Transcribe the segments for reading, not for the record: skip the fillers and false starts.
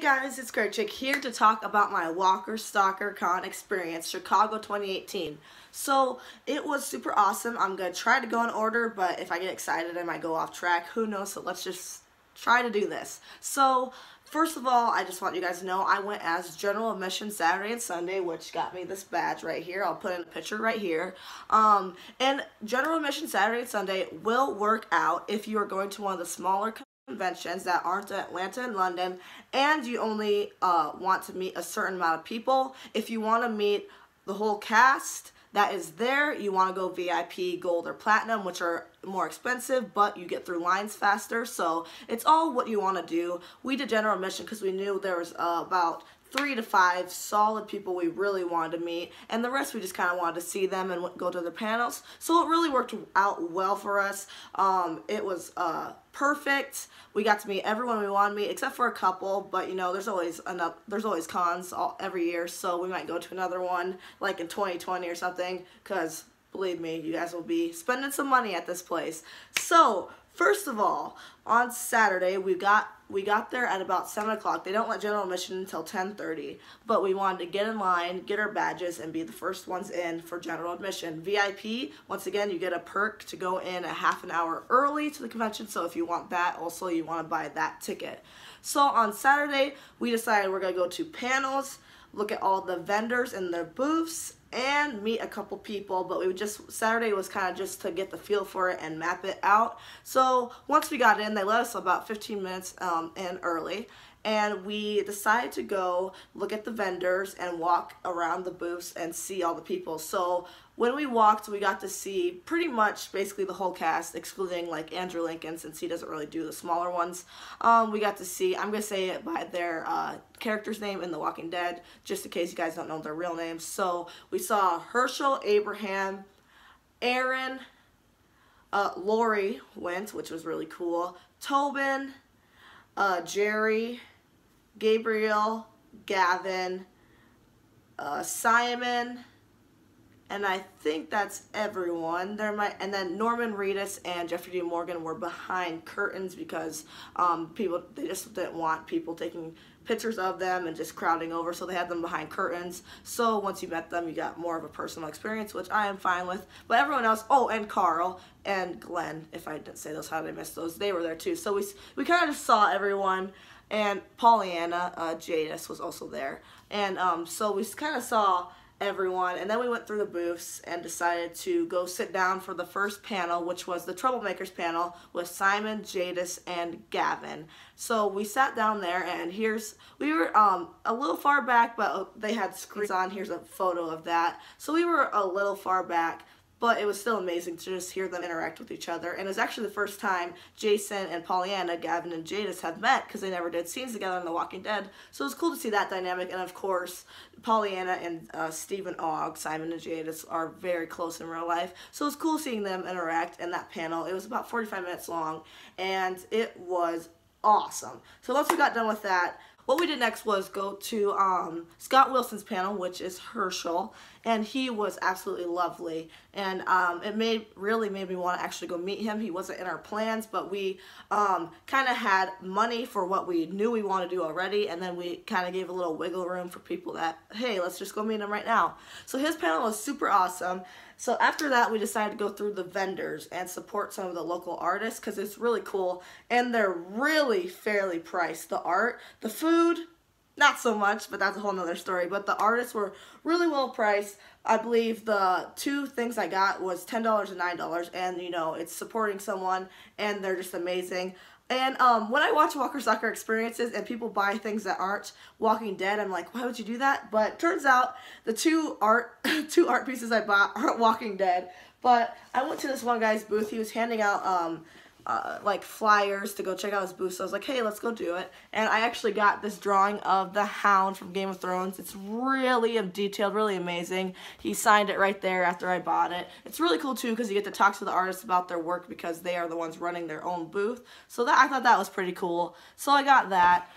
guys, it's Great Chick here to talk about my Walker Stalker Con experience, Chicago 2018. So, it was super awesome. I'm going to try to go in order, but if I get excited I might go off track. Who knows? So let's just try to do this. So, first of all, I just want you guys to know I went as general admission Saturday and Sunday, which got me this badge right here. I'll put in a picture right here. And general admission Saturday and Sunday will work out if you are going to one of the smaller conventions that aren't Atlanta and London, and you only want to meet a certain amount of people. If you want to meet the whole cast that is there, you want to go VIP, Gold, or Platinum, which are more expensive, but you get through lines faster. So it's all what you want to do. We did general admission because we knew there was about 3 to 5 solid people we really wanted to meet, and the rest we just kind of wanted to see them and go to their panels. So it really worked out well for us. It was perfect. We got to meet everyone we wanted to meet except for a couple, but you know, there's always cons every year, so we might go to another one like in 2020 or something, because believe me, you guys will be spending some money at this place. So first of all, on Saturday we got there at about 7 o'clock. They don't let general admission until 10:30, but we wanted to get in line, get our badges, and be the first ones in for general admission. VIP, once again, you get a perk to go in a half an hour early to the convention, so if you want that, also you want to buy that ticket. So on Saturday, we decided we're going to go to panels, look at all the vendors and their booths, and meet a couple people, but Saturday was kind of just to get the feel for it and map it out. So once we got in, they let us about 15 minutes in early, and we decided to go look at the vendors and walk around the booths and see all the people. So when we walked, we got to see pretty much basically the whole cast, excluding like Andrew Lincoln, since he doesn't really do the smaller ones. We got to see, I'm going to say it by their character's name in The Walking Dead, just in case you guys don't know their real names. So we saw Herschel, Abraham, Aaron, Lori went, which was really cool, Tobin, Jerry, Gabriel, Gavin, Simon, and I think that's everyone. And then Norman Reedus and Jeffrey D. Morgan were behind curtains because they just didn't want people taking pictures of them and just crowding over, so they had them behind curtains. So once you met them, you got more of a personal experience, which I am fine with. But everyone else, oh, and Carl and Glenn, if I didn't say those, how did I miss those? They were there too. So we kind of just saw everyone. And Pollyanna, Jadis, was also there. And so we kind of saw everyone, and then we went through the booths and decided to go sit down for the first panel, which was the Troublemakers panel with Simon, Jadis, and Gavin. So we sat down there, and we were a little far back, but they had screens on. Here's a photo of that. So we were a little far back, but it was still amazing to just hear them interact with each other. And it was actually the first time Jason and Pollyanna, Gavin and Jadis, have met, because they never did scenes together in The Walking Dead. So it was cool to see that dynamic. And of course, Pollyanna and Stephen Ogg, Simon and Jadis, are very close in real life. So it was cool seeing them interact in that panel. It was about 45 minutes long, and it was awesome. So once we got done with that, what we did next was go to Scott Wilson's panel, which is Herschel, and he was absolutely lovely, and it really made me want to actually go meet him. He wasn't in our plans, but we kind of had money for what we knew we wanted to do already, and then we kind of gave a little wiggle room for people that, hey, let's just go meet him right now. So his panel was super awesome. So after that, we decided to go through the vendors and support some of the local artists, because it's really cool, and they're really fairly priced. The art, the food, not so much, but that's a whole nother story. But the artists were really well priced. I believe the 2 things I got was $10 and $9, and you know, it's supporting someone, and they're just amazing. And when I watch Walker Stalker experiences and people buy things that aren't Walking Dead, I'm like, why would you do that? But turns out the two art pieces I bought aren't Walking Dead. But I went to this one guy's booth. He was handing out like flyers to go check out his booth. So I was like, hey, let's go do it. And I actually got this drawing of the Hound from Game of Thrones. It's really detailed, really amazing. He signed it right there after I bought it. It's really cool too, because you get to talk to the artists about their work, because they are the ones running their own booth. So I thought that was pretty cool. So I got that.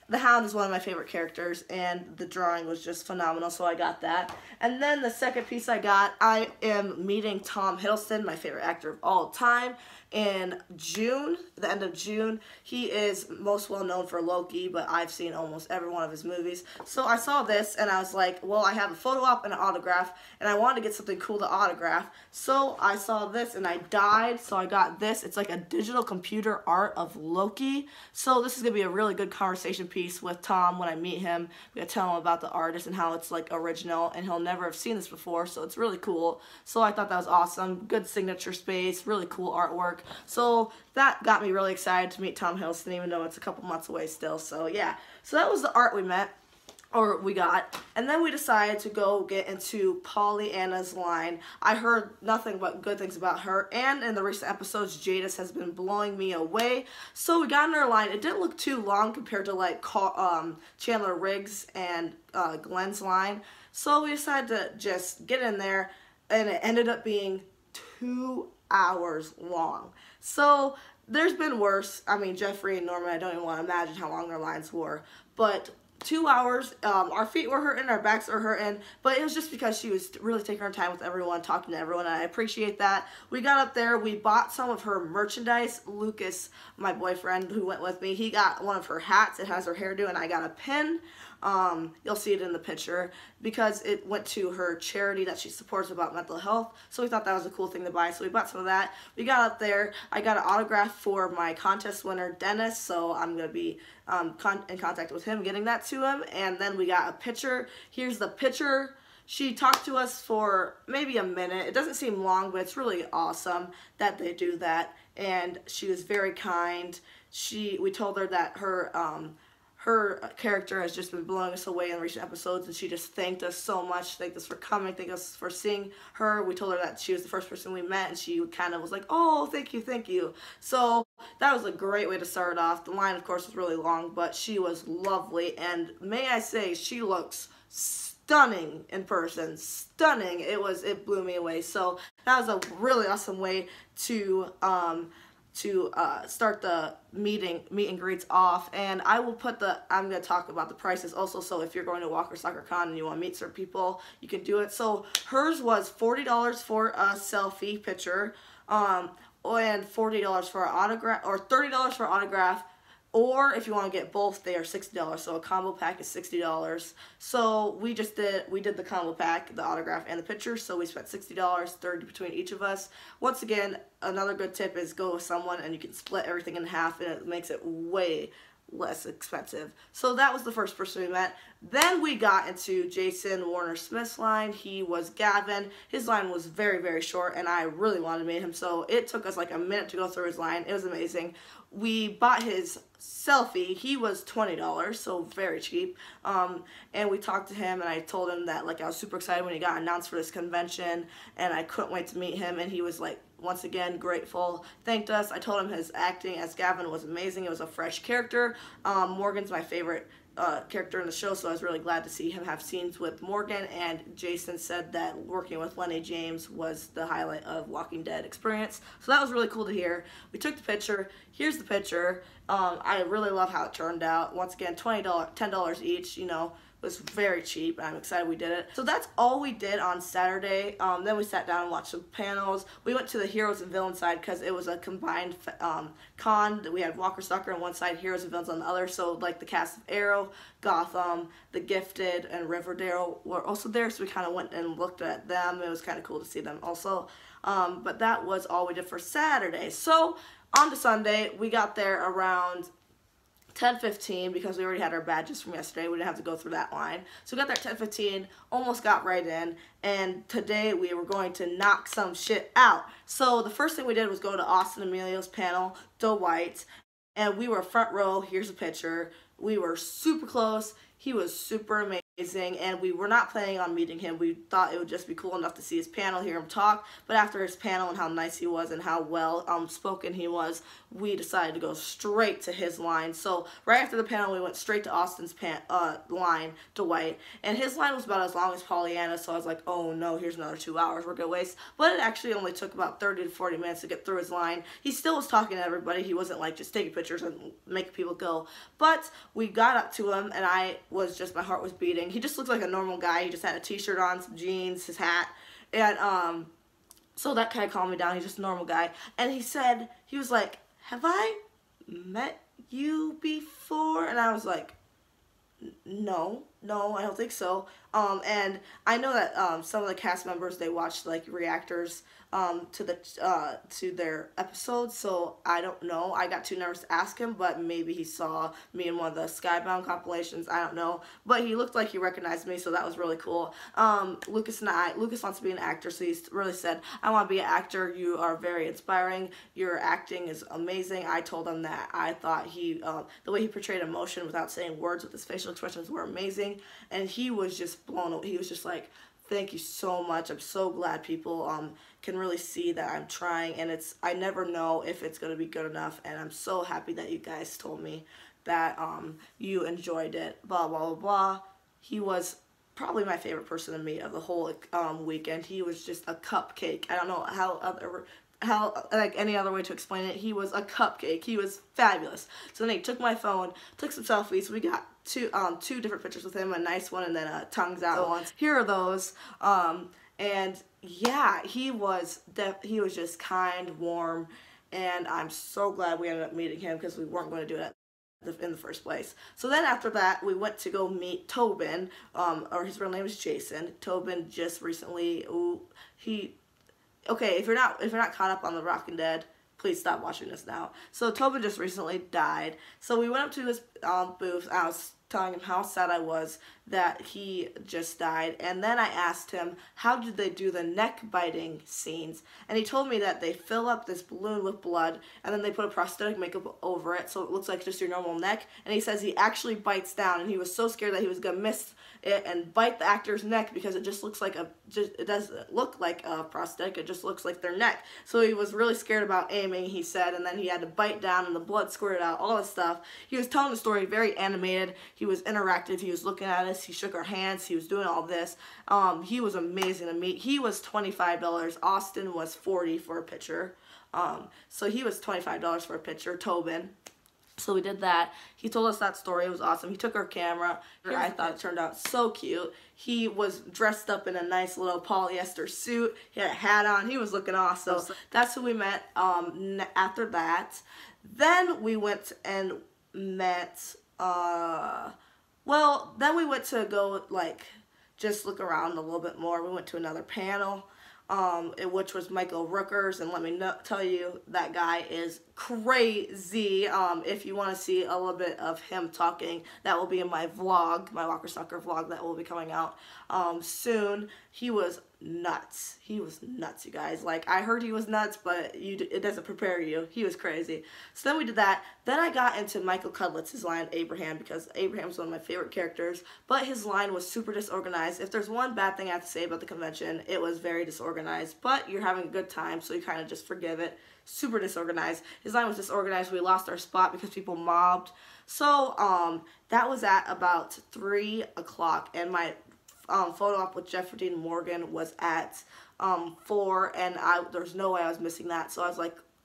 the Hound is one of my favorite characters, and the drawing was just phenomenal, so I got that. And then the second piece I got, I am meeting Tom Hiddleston, my favorite actor of all time, in June, the end of June. He is most well known for Loki, but I've seen almost every one of his movies. So I saw this, and I was like, well, I have a photo op and an autograph, and I wanted to get something cool to autograph. So I saw this, and I died, so I got this. It's like a digital computer art of Loki. So this is going to be a really good conversation piece with Tom when I meet him. We gotta tell him about the artist and how it's like original, and he'll never have seen this before, so it's really cool. So I thought that was awesome. Good signature space, really cool artwork. So that got me really excited to meet Tom Hiddleston, even though it's a couple months away still. So yeah, so that was the art we got, and then we decided to go get into Pollyanna's line. I heard nothing but good things about her, and in the recent episodes, Jadis has been blowing me away. So we got in her line. It didn't look too long compared to like Chandler Riggs and Glenn's line. So we decided to just get in there, and it ended up being 2 hours long. So there's been worse. I mean, Jeffrey and Norman, I don't even want to imagine how long their lines were, but 2 hours. Our feet were hurting, our backs were hurting, but it was just because she was really taking her time with everyone, talking to everyone, and I appreciate that. We got up there, we bought some of her merchandise. Lucas, my boyfriend who went with me, he got one of her hats. It has her hairdo, and I got a pin. You'll see it in the picture, because it went to her charity that she supports about mental health, so we thought that was a cool thing to buy, so we bought some of that. We got up there, I got an autograph for my contest winner, Dennis, so I'm going to be in contact with him, getting that to him, and then we got a picture. Here's the picture. She talked to us for maybe a minute. It doesn't seem long, but it's really awesome that they do that, and she was very kind. We told her that her character has just been blowing us away in recent episodes, and she just thanked us so much. Thanked us for coming, thanked us for seeing her. We told her that she was the first person we met, and she kind of was like, oh, thank you, thank you. So that was a great way to start off. The line, of course, was really long, but she was lovely, and may I say, she looks stunning in person. Stunning. It blew me away. So that was a really awesome way to start the meet and greets off. And I'm going to talk about the prices also, so if you're going to Walker Soccer Con and you want to meet certain people, you can do it. So hers was $40 for a selfie picture, and $40 for an autograph, or $30 for an autograph, or if you want to get both, they are $60. So a combo pack is $60. So we did the combo pack, the autograph and the picture. So we spent $60, $30 between each of us. Once again, another good tip is go with someone, and you can split everything in half, and it makes it way less expensive. So that was the first person we met. Then we got into Jason Warner Smith's line. He was Gavin. His line was very, very short, and I really wanted to meet him, so it took us like a minute to go through his line. It was amazing. We bought his selfie. He was $20, so very cheap. And we talked to him, and I told him that like I was super excited when he got announced for this convention, and I couldn't wait to meet him, and he was like, once again, grateful, thanked us. I told him his acting as Gavin was amazing. It was a fresh character. Morgan's my favorite character in the show, so I was really glad to see him have scenes with Morgan, and Jason said that working with Lenny James was the highlight of Walking Dead experience, so that was really cool to hear. We took the picture. Here's the picture. I really love how it turned out. Once again, $10 each, you know, was very cheap. I'm excited we did it. So that's all we did on Saturday. Then we sat down and watched some panels. We went to the Heroes and Villains side because it was a combined con. We had Walker Soccer on one side, Heroes and Villains on the other. So like the cast of Arrow, Gotham, The Gifted, and Riverdale were also there. So we kind of went and looked at them. It was kind of cool to see them also. But that was all we did for Saturday. So on to Sunday, we got there around 10:15 because we already had our badges from yesterday. We didn't have to go through that line. So we got there at 10:15, almost got right in, and today we were going to knock some shit out. So the first thing we did was go to Austin Emilio's panel, Dwight, and we were front row. Here's a picture. We were super close. He was super amazing, and we were not planning on meeting him. We thought it would just be cool enough to see his panel, hear him talk, but after his panel and how nice he was and how well spoken he was, we decided to go straight to his line. So right after the panel, we went straight to Austin's line, Dwight, and his line was about as long as Pollyanna, so I was like, oh no, here's another 2 hours we're gonna waste. But it actually only took about 30 to 40 minutes to get through his line. He still was talking to everybody. He wasn't like just taking pictures and making people go. But we got up to him, and my heart was beating. He just looked like a normal guy. He just had a t-shirt on, some jeans, his hat, and so that kind of calmed me down. He's just a normal guy. And he was like, have I met you before? And I was like, no, I don't think so. And I know that some of the cast members, they watched like reactors to their episodes, so I don't know. I got too nervous to ask him, but maybe he saw me in one of the Skybound compilations. I don't know, but he looked like he recognized me, so that was really cool. Lucas wants to be an actor, so he really said, I want to be an actor. You are very inspiring. Your acting is amazing. I told him that I thought the way he portrayed emotion without saying words with his facial expressions were amazing, and he was just blown away. He was just like, thank you so much. I'm so glad people can really see that I'm trying, and I never know if it's going to be good enough, and I'm so happy that you guys told me that you enjoyed it, blah, blah, blah, blah. He was probably my favorite person to meet of the whole weekend. He was just a cupcake. I don't know how like any other way to explain it. He was a cupcake. He was fabulous. So then he took my phone, took some selfies. We got two different pictures with him, a nice one and then a tongues out one. Here are those. And yeah, he was just kind, warm, and I'm so glad we ended up meeting him because we weren't going to do it in the first place. So then after that, we went to go meet Tobin, or his real name is Jason. Tobin just recently, okay, if you're not caught up on The Walking Dead, please stop watching this now. So Tobin just recently died. So we went up to his booth. I was telling him how sad I was that he just died, and then I asked him how did they do the neck biting scenes, and he told me that they fill up this balloon with blood and then they put a prosthetic makeup over it so it looks like just your normal neck, and he says he actually bites down, and he was so scared that he was gonna miss it and bite the actor's neck because it just looks like it doesn't look like a prosthetic, it just looks like their neck. So he was really scared about aiming, he said, and then he had to bite down and the blood squirted out, all this stuff. He was telling the story very animated, he was interactive, he was looking at us, he shook our hands, he was doing all this. He was amazing to meet. He was $25, Austin was $40 for a picture. So he was $25 for a picture, Tobin. So we did that. He told us that story. It was awesome. He took our camera. I thought it turned out so cute. He was dressed up in a nice little polyester suit. He had a hat on. He was looking awesome. So that's who we met. After that, then we went and met, then we went to go, like, just look around a little bit more. We went to another panel, which was Michael Rookers, and let me tell you, that guy is crazy. If you want to see a little bit of him talking, that will be in my vlog, my Walker Stalker vlog that will be coming out soon. He was nuts. He was nuts, you guys. Like, I heard he was nuts, but it doesn't prepare you. He was crazy. So then we did that. Then I got into Michael Cudlitz's line, Abraham, because Abraham's one of my favorite characters, but his line was super disorganized. If there's one bad thing I have to say about the convention, it was very disorganized, but you're having a good time, so you kind of just forgive it. Super disorganized. His line was disorganized. We lost our spot because people mobbed. So that was at about 3 o'clock, and my photo op with Jeffrey Dean Morgan was at 4, and there's no way I was missing that. So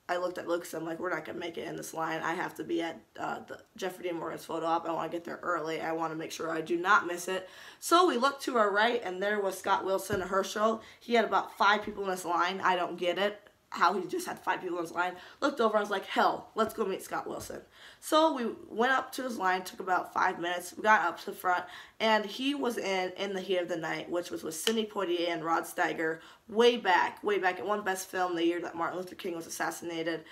I looked at Lucas, I'm like, we're not going to make it in this line. I have to be at the Jeffrey Dean Morgan's photo op. I want to get there early. I want to make sure I do not miss it. So we looked to our right, and there was Scott Wilson, a Herschel. He had about 5 people in this line. I don't get it, how he just had 5 people in his line. Looked over, I was like, hell, let's go meet Scott Wilson. So we went up to his line, took about 5 minutes. We got up to the front, and he was in The Heat of the Night, which was with Sidney Poitier and Rod Steiger way back. It won Best Film the year that Martin Luther King was assassinated.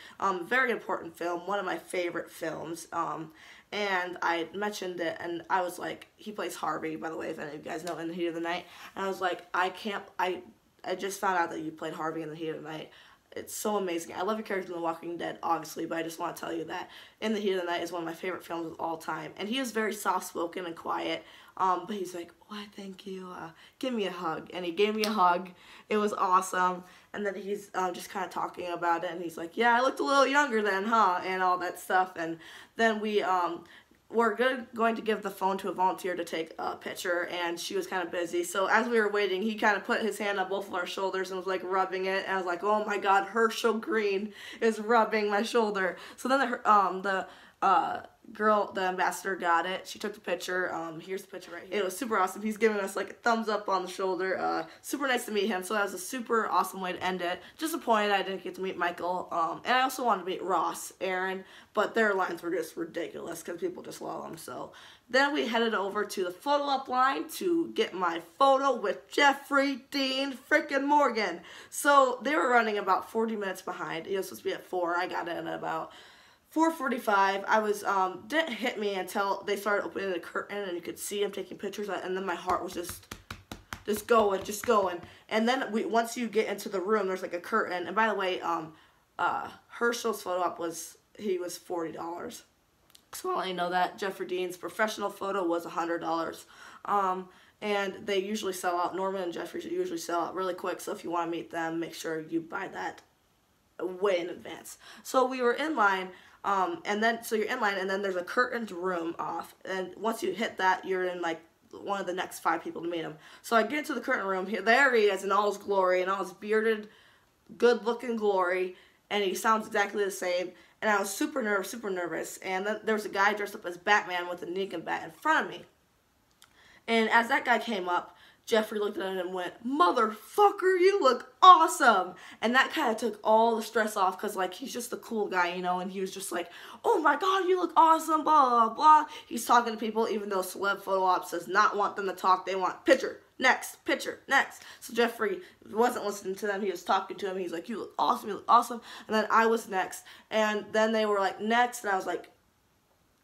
Very important film, one of my favorite films. And I mentioned it, and I was like, he plays Harvey, by the way, if any of you guys know, in The Heat of the Night. And I was like, I just found out that you played Harvey in The Heat of the Night. it's so amazing. I love your character in The Walking Dead, obviously, but I just want to tell you that In the Heat of the Night is one of my favorite films of all time. And he is very soft-spoken and quiet, but he's like, why, thank you, give me a hug. And he gave me a hug. It was awesome. And then he's just kind of talking about it, and he's like, yeah, I looked a little younger then, huh, and all that stuff. And then we're going to give the phone to a volunteer to take a picture, and she was kind of busy. So as we were waiting, he kind of put his hand on both of our shoulders and was like rubbing it. And I was like, oh my God, Herschel Green is rubbing my shoulder. So then the girl, the ambassador, got it. She took the picture. Here's the picture right here. It was super awesome. He's giving us like a thumbs up on the shoulder. Super nice to meet him. So that was a super awesome way to end it. Disappointed I didn't get to meet Michael. And I also wanted to meet Ross, Aaron, but their lines were just ridiculous because people just love them. So then we headed over to the photo up line to get my photo with Jeffrey Dean freaking Morgan. So they were running about 40 minutes behind. It was supposed to be at 4. I got in at about 4:45. I was didn't hit me until they started opening the curtain and you could see him taking pictures, and then my heart was just going. And then once you get into the room, there's like a curtain. And by the way, Herschel's photo op was $40. So I'll let you know that Jeffrey Dean's professional photo was $100. And they usually sell out. Norman and Jeffrey usually sell out really quick. So if you want to meet them, make sure you buy that way in advance. So we were in line. So you're in line, and then there's a curtained room off, and once you hit that, you're in like one of the next 5 people to meet him. So I get into the curtain room. There he is in all his glory, in all his bearded, good-looking glory, and he sounds exactly the same. And I was super nervous. And then there was a guy dressed up as Batman with a Negan bat in front of me. And as that guy came up, Jeffrey looked at him and went, motherfucker, you look awesome. And that kind of took all the stress off because, like, he's just a cool guy, you know, and he was just like, oh my God, you look awesome, blah, blah, blah. He's talking to people, even though Celeb Photo Ops does not want them to talk. They want picture, next, picture, next. So Jeffrey wasn't listening to them. He was talking to him. He's like, you look awesome, you look awesome. And then I was next. And then they were like, next. And I was like,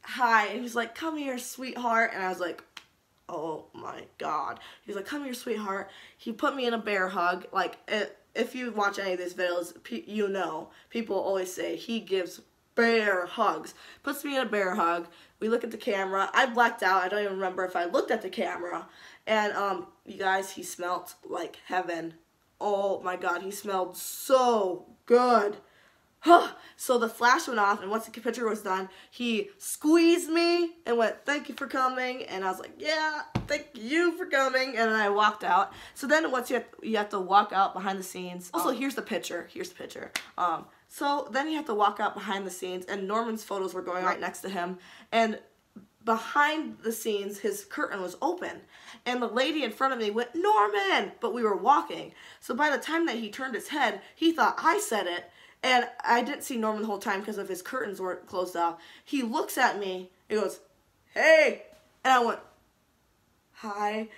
hi. And he's like, come here, sweetheart. And I was like, oh my God. He's like, come here, sweetheart. He put me in a bear hug. Like, if you watch any of these videos, you know, people always say he gives bear hugs. Puts me in a bear hug. We look at the camera. I blacked out. I don't even remember if I looked at the camera. And, you guys, he smelled like heaven. Oh my God, he smelled so good. So the flash went off, and once the picture was done, he squeezed me and went, thank you for coming. And I was like, yeah, thank you for coming. And then I walked out. So then once you have to walk out behind the scenes. Also, here's the picture. So then you have to walk out behind the scenes, and Norman's photos were going right next to him. And behind the scenes, his curtain was open. And the lady in front of me went, Norman! But we were walking. So by the time that he turned his head, he thought I said it. And I didn't see Norman the whole time because of his curtains weren't closed off. He looks at me, he goes, hey! And I went, hi.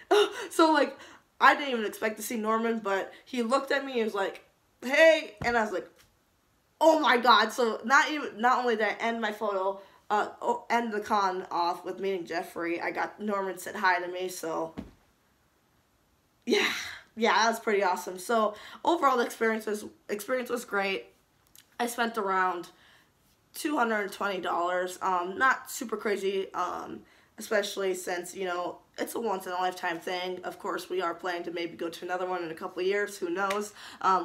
So, like, I didn't even expect to see Norman, but he looked at me, he was like, hey! And I was like, oh my God. So, not only did I end my photo, end the con off with meeting Jeffrey, I got Norman said hi to me, so, yeah, that was pretty awesome. So, overall, the experience was great. I spent around $220, not super crazy, especially since, you know, it's a once-in-a-lifetime thing. Of course, we are planning to maybe go to another one in a couple of years, who knows.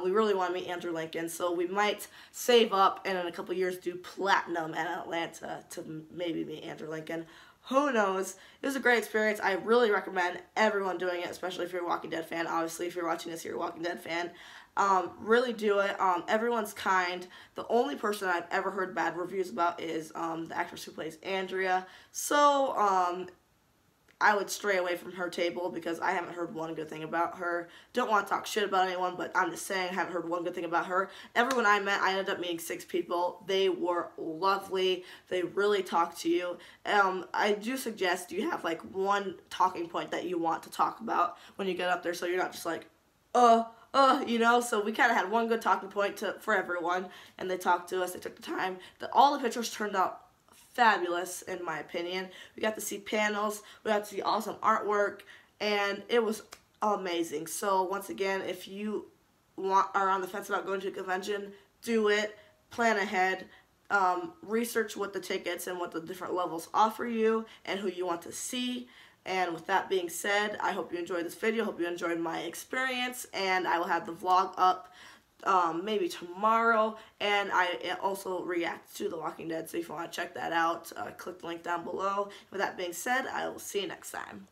We really want to meet Andrew Lincoln, so we might save up and in a couple of years do Platinum in Atlanta to maybe meet Andrew Lincoln. Who knows? It was a great experience. I really recommend everyone doing it, especially if you're a Walking Dead fan. Obviously, if you're watching this, you're a Walking Dead fan. Really do it. Everyone's kind. The only person I've ever heard bad reviews about is the actress who plays Andrea. So, I would stray away from her table because I haven't heard one good thing about her. Don't want to talk shit about anyone, but I'm just saying I haven't heard one good thing about her. Everyone I met, I ended up meeting 6 people. They were lovely. They really talked to you. I do suggest you have like one talking point that you want to talk about when you get up there, so you're not just like, you know. So we kind of had one good talking point for everyone, and they talked to us. They took the time. All the pictures turned out fabulous, in my opinion. We got to see panels, we got to see awesome artwork, and it was amazing. So once again, if you are on the fence about going to a convention, do it. Plan ahead. Research what the tickets and what the different levels offer you and who you want to see. And with that being said, I hope you enjoyed this video. Hope you enjoyed my experience, and I will have the vlog up maybe tomorrow, and I also react to The Walking Dead, so if you want to check that out, click the link down below. With that being said, I will see you next time.